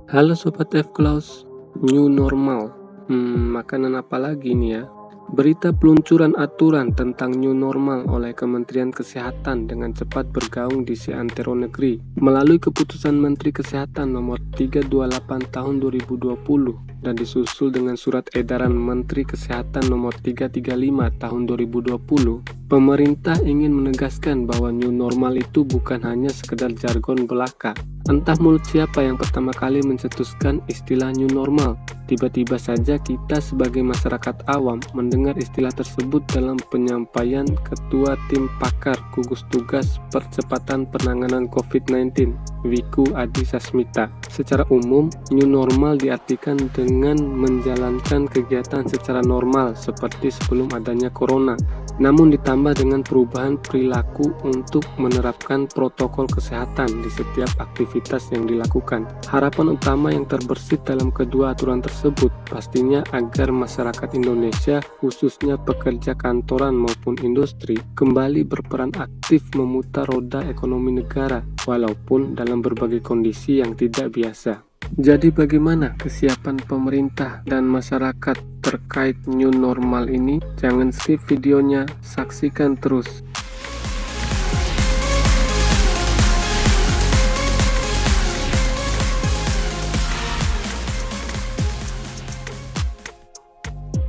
Halo Sobat F Klaus, new normal. Makanan apa lagi nih ya? Berita peluncuran aturan tentang new normal oleh Kementerian Kesehatan dengan cepat bergaung di seantero negeri melalui keputusan Menteri Kesehatan nomor 328 tahun 2020 dan disusul dengan surat edaran Menteri Kesehatan nomor 335 tahun 2020. Pemerintah ingin menegaskan bahwa new normal itu bukan hanya sekedar jargon belaka. Entah mulut siapa yang pertama kali mencetuskan istilah new normal. Tiba-tiba saja kita sebagai masyarakat awam mendengar istilah tersebut dalam penyampaian Ketua Tim Pakar Gugus Tugas Percepatan Penanganan COVID-19, Wiku Adhisa Smita. Secara umum, new normal diartikan dengan menjalankan kegiatan secara normal seperti sebelum adanya corona, namun ditambah dengan perubahan perilaku untuk menerapkan protokol kesehatan di setiap aktivitas yang dilakukan. Harapan utama yang terbersit dalam kedua aturan tersebut pastinya agar masyarakat Indonesia, khususnya pekerja kantoran maupun industri, kembali berperan aktif memutar roda ekonomi negara, walaupun dalam berbagai kondisi yang tidak biasa. Jadi bagaimana kesiapan pemerintah dan masyarakat terkait new normal ini? Jangan skip videonya, saksikan terus.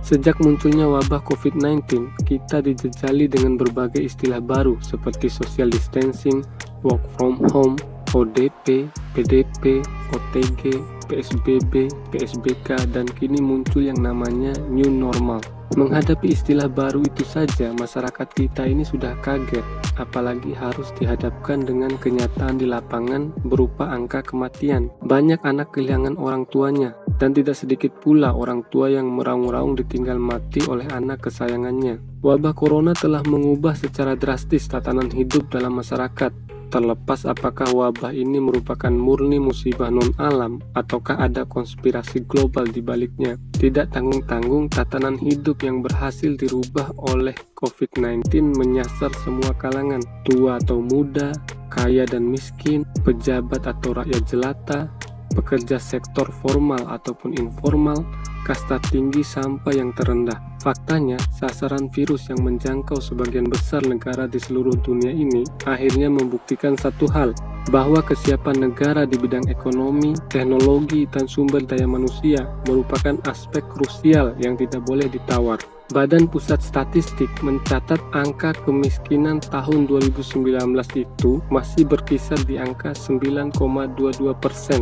Sejak munculnya wabah COVID-19, kita dijejali dengan berbagai istilah baru seperti social distancing, work from home, ODP, PDP, OTG, PSBB, PSBK, dan kini muncul yang namanya new normal. Menghadapi istilah baru itu saja, masyarakat kita ini sudah kaget, apalagi harus dihadapkan dengan kenyataan di lapangan berupa angka kematian. Banyak anak kehilangan orang tuanya, dan tidak sedikit pula orang tua yang meraung-raung ditinggal mati oleh anak kesayangannya. Wabah corona telah mengubah secara drastis tatanan hidup dalam masyarakat. Terlepas apakah wabah ini merupakan murni musibah non-alam ataukah ada konspirasi global di baliknya, tidak tanggung-tanggung tatanan hidup yang berhasil dirubah oleh COVID-19 menyasar semua kalangan, tua atau muda, kaya dan miskin, pejabat atau rakyat jelata, pekerja sektor formal ataupun informal, kasta tinggi sampai yang terendah. Faktanya, sasaran virus yang menjangkau sebagian besar negara di seluruh dunia ini akhirnya membuktikan satu hal, bahwa kesiapan negara di bidang ekonomi, teknologi, dan sumber daya manusia merupakan aspek krusial yang tidak boleh ditawar. Badan Pusat Statistik mencatat angka kemiskinan tahun 2019 itu masih berkisar di angka 9,22%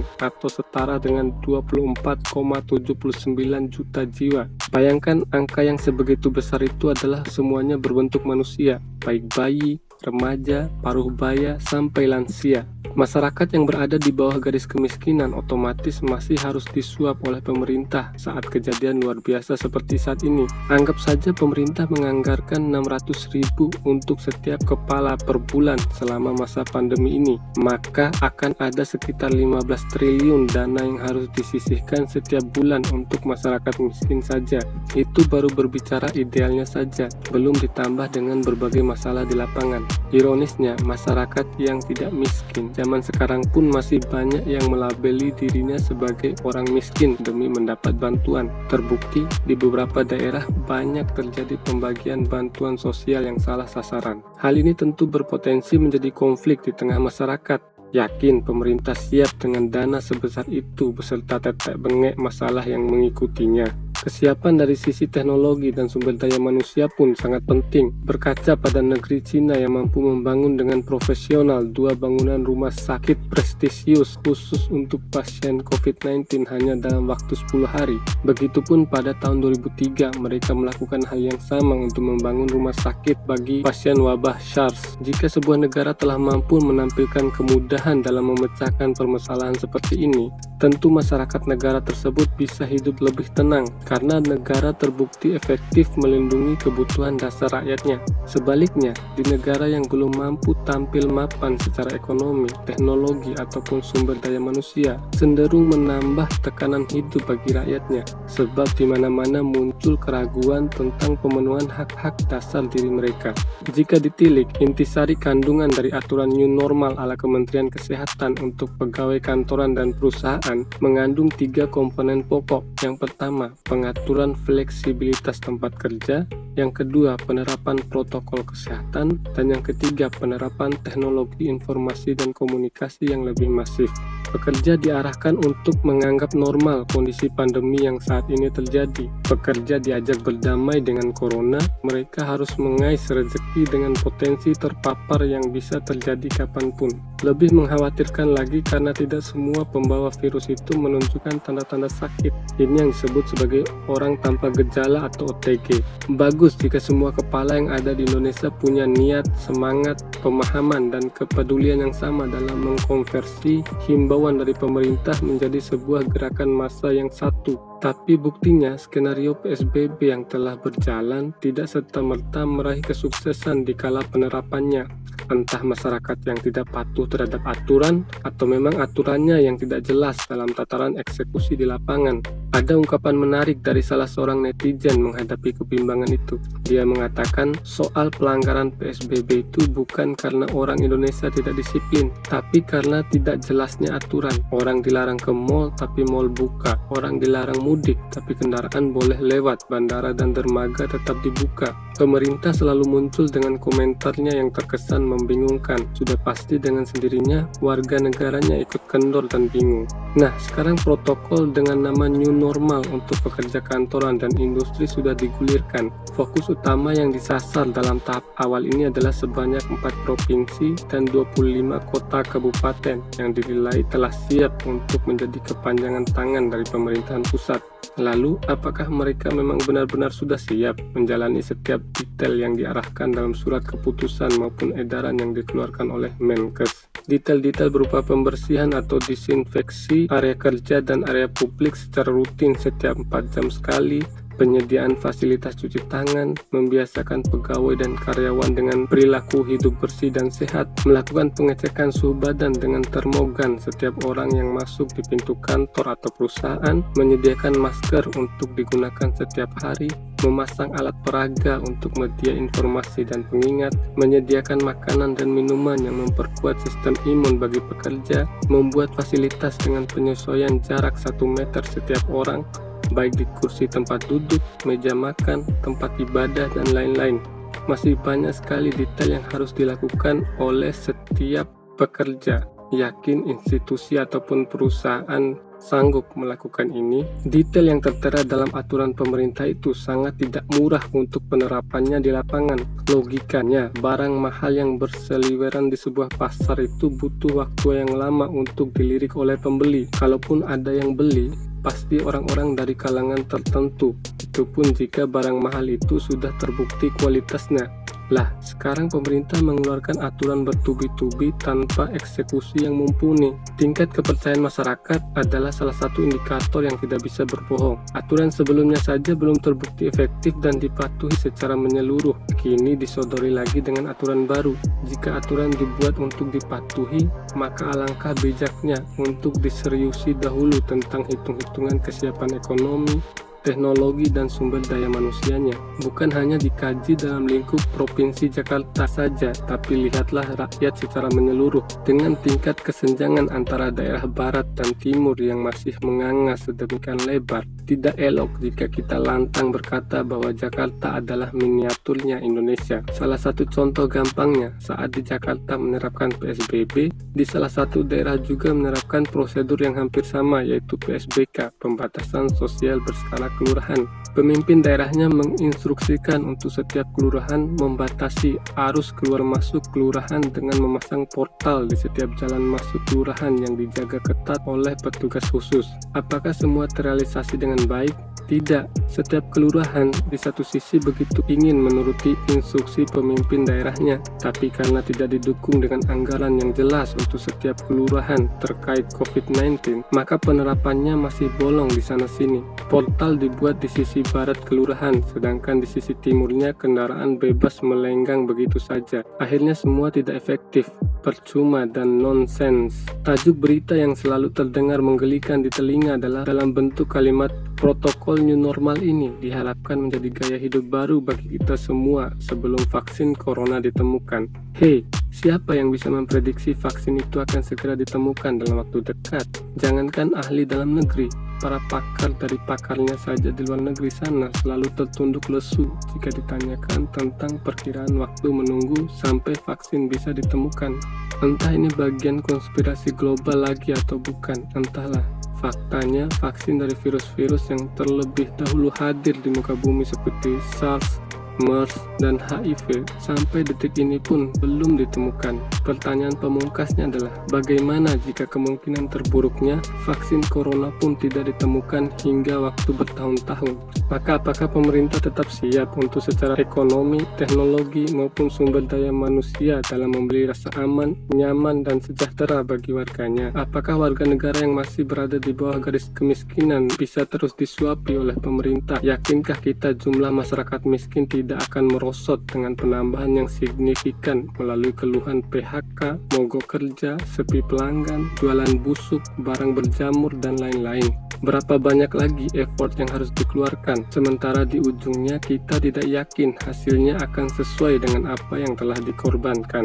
atau setara dengan 24,79 juta jiwa. Bayangkan angka yang sebegitu besar itu adalah semuanya berbentuk manusia, baik bayi, remaja, paruh baya, sampai lansia. Masyarakat yang berada di bawah garis kemiskinan otomatis masih harus disuap oleh pemerintah saat kejadian luar biasa seperti saat ini. Anggap saja pemerintah menganggarkan 600.000 untuk setiap kepala per bulan selama masa pandemi ini, maka akan ada sekitar 15 triliun dana yang harus disisihkan setiap bulan untuk masyarakat miskin saja. Itu baru berbicara idealnya saja, belum ditambah dengan berbagai masalah di lapangan. Ironisnya, masyarakat yang tidak miskin zaman sekarang pun masih banyak yang melabeli dirinya sebagai orang miskin demi mendapat bantuan. Terbukti di beberapa daerah banyak terjadi pembagian bantuan sosial yang salah sasaran. Hal ini tentu berpotensi menjadi konflik di tengah masyarakat. Yakin pemerintah siap dengan dana sebesar itu beserta tetek bengek masalah yang mengikutinya. Kesiapan dari sisi teknologi dan sumber daya manusia pun sangat penting. Berkaca pada negeri Cina yang mampu membangun dengan profesional 2 bangunan rumah sakit prestisius khusus untuk pasien COVID-19 hanya dalam waktu 10 hari. Begitupun pada tahun 2003 mereka melakukan hal yang sama untuk membangun rumah sakit bagi pasien wabah SARS. Jika sebuah negara telah mampu menampilkan kemudahan dalam memecahkan permasalahan seperti ini, tentu masyarakat negara tersebut bisa hidup lebih tenang karena negara terbukti efektif melindungi kebutuhan dasar rakyatnya. Sebaliknya, di negara yang belum mampu tampil mapan secara ekonomi, teknologi, ataupun sumber daya manusia, cenderung menambah tekanan hidup bagi rakyatnya, sebab di mana-mana muncul keraguan tentang pemenuhan hak-hak dasar diri mereka. Jika ditilik, intisari kandungan dari aturan new normal ala Kementerian Kesehatan untuk pegawai kantoran dan perusahaan mengandung 3 komponen pokok. Yang pertama, pengaturan fleksibilitas tempat kerja, yang kedua, penerapan protokol kesehatan, dan yang ketiga, penerapan teknologi informasi dan komunikasi yang lebih masif. Pekerja diarahkan untuk menganggap normal kondisi pandemi yang saat ini terjadi. Pekerja diajak berdamai dengan corona, mereka harus mengais rezeki dengan potensi terpapar yang bisa terjadi kapanpun. Lebih mengkhawatirkan lagi karena tidak semua pembawa virus itu menunjukkan tanda-tanda sakit. Ini yang disebut sebagai orang tanpa gejala atau OTG. Bagus jika semua kepala yang ada di Indonesia punya niat, semangat, pemahaman, dan kepedulian yang sama dalam mengkonversi himbauan dari pemerintah menjadi sebuah gerakan massa yang satu. Tapi buktinya, skenario PSBB yang telah berjalan tidak serta-merta meraih kesuksesan di kala penerapannya. Entah masyarakat yang tidak patuh terhadap aturan, atau memang aturannya yang tidak jelas dalam tataran eksekusi di lapangan. Ada ungkapan menarik dari salah seorang netizen menghadapi kebimbangan itu. Dia mengatakan, soal pelanggaran PSBB itu bukan karena orang Indonesia tidak disiplin, tapi karena tidak jelasnya aturan. Orang dilarang ke mall, tapi mall buka. Orang dilarang mudik, tapi kendaraan boleh lewat. Bandara dan dermaga tetap dibuka. Pemerintah selalu muncul dengan komentarnya yang terkesan membingungkan. Sudah pasti dengan sendirinya warga negaranya ikut kendor dan bingung. Nah, sekarang protokol dengan nama new normal untuk pekerja kantoran dan industri sudah digulirkan. Fokus utama yang disasar dalam tahap awal ini adalah sebanyak 4 provinsi dan 25 kota kabupaten yang dinilai telah siap untuk menjadi kepanjangan tangan dari pemerintahan pusat. Lalu, apakah mereka memang benar-benar sudah siap menjalani setiap detail yang diarahkan dalam surat keputusan maupun edaran yang dikeluarkan oleh Menkes? Detail-detail berupa pembersihan atau disinfeksi area kerja dan area publik secara rutin setiap 4 jam sekali, penyediaan fasilitas cuci tangan, membiasakan pegawai dan karyawan dengan perilaku hidup bersih dan sehat, melakukan pengecekan suhu badan dengan termogan setiap orang yang masuk di pintu kantor atau perusahaan, menyediakan masker untuk digunakan setiap hari, memasang alat peraga untuk media informasi dan pengingat, menyediakan makanan dan minuman yang memperkuat sistem imun bagi pekerja, membuat fasilitas dengan penyesuaian jarak 1 meter setiap orang, baik di kursi tempat duduk, meja makan, tempat ibadah, dan lain-lain. Masih banyak sekali detail yang harus dilakukan oleh setiap pekerja. Yakin institusi ataupun perusahaan sanggup melakukan ini? Detail yang tertera dalam aturan pemerintah itu sangat tidak murah untuk penerapannya di lapangan. Logikanya, barang mahal yang berseliweran di sebuah pasar itu butuh waktu yang lama untuk dilirik oleh pembeli. Kalaupun ada yang beli, pasti orang-orang dari kalangan tertentu. Itu pun jika barang mahal itu sudah terbukti kualitasnya. Lah, sekarang pemerintah mengeluarkan aturan bertubi-tubi tanpa eksekusi yang mumpuni. Tingkat kepercayaan masyarakat adalah salah satu indikator yang tidak bisa berbohong. Aturan sebelumnya saja belum terbukti efektif dan dipatuhi secara menyeluruh. Kini disodori lagi dengan aturan baru. Jika aturan dibuat untuk dipatuhi, maka alangkah bijaknya untuk diseriusi dahulu tentang hitung-hitungan kesiapan ekonomi, teknologi, dan sumber daya manusianya. Bukan hanya dikaji dalam lingkup Provinsi Jakarta saja, tapi lihatlah rakyat secara menyeluruh. Dengan tingkat kesenjangan antara daerah barat dan timur yang masih menganga sedemikian lebar, tidak elok jika kita lantang berkata bahwa Jakarta adalah miniaturnya Indonesia. Salah satu contoh gampangnya, saat di Jakarta menerapkan PSBB, di salah satu daerah juga menerapkan prosedur yang hampir sama, yaitu PSBK, pembatasan sosial berskala kelurahan. Pemimpin daerahnya menginstruksikan untuk setiap kelurahan membatasi arus keluar masuk kelurahan dengan memasang portal di setiap jalan masuk kelurahan yang dijaga ketat oleh petugas khusus. Apakah semua terrealisasi dengan baik? Tidak. Setiap kelurahan di satu sisi begitu ingin menuruti instruksi pemimpin daerahnya, tapi karena tidak didukung dengan anggaran yang jelas untuk setiap kelurahan terkait COVID-19, maka penerapannya masih bolong di sana-sini. Portal dibuat di sisi barat kelurahan, sedangkan di sisi timurnya kendaraan bebas melenggang begitu saja. Akhirnya semua tidak efektif, percuma dan nonsens. Tajuk berita yang selalu terdengar menggelikan di telinga adalah dalam bentuk kalimat protokol new normal ini diharapkan menjadi gaya hidup baru bagi kita semua sebelum vaksin corona ditemukan. Hei, siapa yang bisa memprediksi vaksin itu akan segera ditemukan dalam waktu dekat? Jangankan ahli dalam negeri, para pakar dari pakarnya saja di luar negeri sana selalu tertunduk lesu jika ditanyakan tentang perkiraan waktu menunggu sampai vaksin bisa ditemukan. Entah ini bagian konspirasi global lagi atau bukan, entahlah. Faktanya, vaksin dari virus-virus yang terlebih dahulu hadir di muka bumi seperti SARS, MERS, dan HIV sampai detik ini pun belum ditemukan. Pertanyaan pemungkasnya adalah bagaimana jika kemungkinan terburuknya vaksin corona pun tidak ditemukan hingga waktu bertahun-tahun? Maka apakah pemerintah tetap siap untuk secara ekonomi, teknologi, maupun sumber daya manusia dalam memberi rasa aman, nyaman, dan sejahtera bagi warganya? Apakah warga negara yang masih berada di bawah garis kemiskinan bisa terus disuapi oleh pemerintah? Yakinkah kita jumlah masyarakat miskin tidak akan merosot dengan penambahan yang signifikan melalui keluhan PHK, mogok kerja, sepi pelanggan, jualan busuk, barang berjamur, dan lain-lain? Berapa banyak lagi effort yang harus dikeluarkan, sementara di ujungnya kita tidak yakin hasilnya akan sesuai dengan apa yang telah dikorbankan.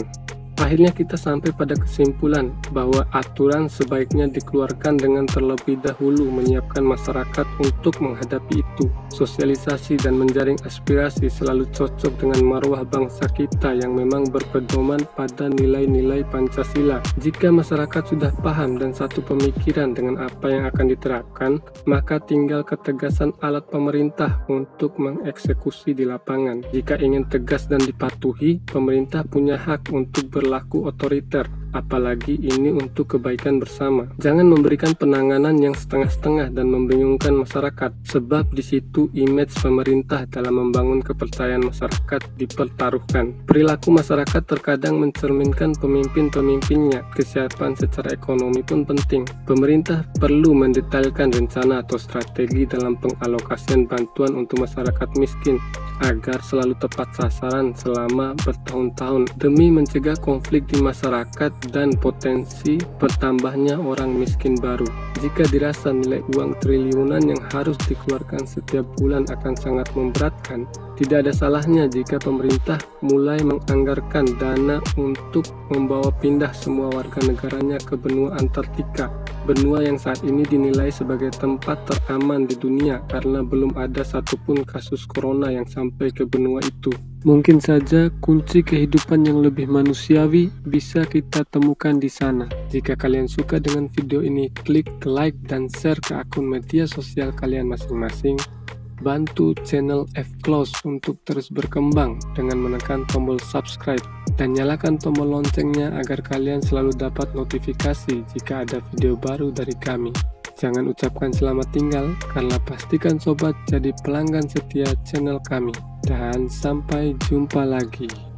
Akhirnya kita sampai pada kesimpulan bahwa aturan sebaiknya dikeluarkan dengan terlebih dahulu menyiapkan masyarakat untuk menghadapi itu. Sosialisasi dan menjaring aspirasi selalu cocok dengan marwah bangsa kita yang memang berpedoman pada nilai-nilai Pancasila. Jika masyarakat sudah paham dan satu pemikiran dengan apa yang akan diterapkan, maka tinggal ketegasan alat pemerintah untuk mengeksekusi di lapangan. Jika ingin tegas dan dipatuhi, pemerintah punya hak untuk berlaku otoriter, apalagi ini untuk kebaikan bersama. Jangan memberikan penanganan yang setengah-setengah dan membingungkan masyarakat, sebab di situ image pemerintah dalam membangun kepercayaan masyarakat dipertaruhkan. Perilaku masyarakat terkadang mencerminkan pemimpin-pemimpinnya. Kesiapan secara ekonomi pun penting. Pemerintah perlu mendetailkan rencana atau strategi dalam pengalokasian bantuan untuk masyarakat miskin agar selalu tepat sasaran selama bertahun-tahun demi mencegah konflik di masyarakat dan potensi bertambahnya orang miskin baru. Jika dirasa nilai uang triliunan yang harus dikeluarkan setiap bulan akan sangat memberatkan, tidak ada salahnya jika pemerintah mulai menganggarkan dana untuk membawa pindah semua warga negaranya ke benua Antartika, benua yang saat ini dinilai sebagai tempat teraman di dunia karena belum ada satupun kasus corona yang sampai ke benua itu. Mungkin saja kunci kehidupan yang lebih manusiawi bisa kita temukan di sana. Jika kalian suka dengan video ini, klik like dan share ke akun media sosial kalian masing-masing. Bantu channel F-Close untuk terus berkembang dengan menekan tombol subscribe dan nyalakan tombol loncengnya agar kalian selalu dapat notifikasi jika ada video baru dari kami. Jangan ucapkan selamat tinggal karena pastikan sobat jadi pelanggan setia channel kami. Dan sampai jumpa lagi.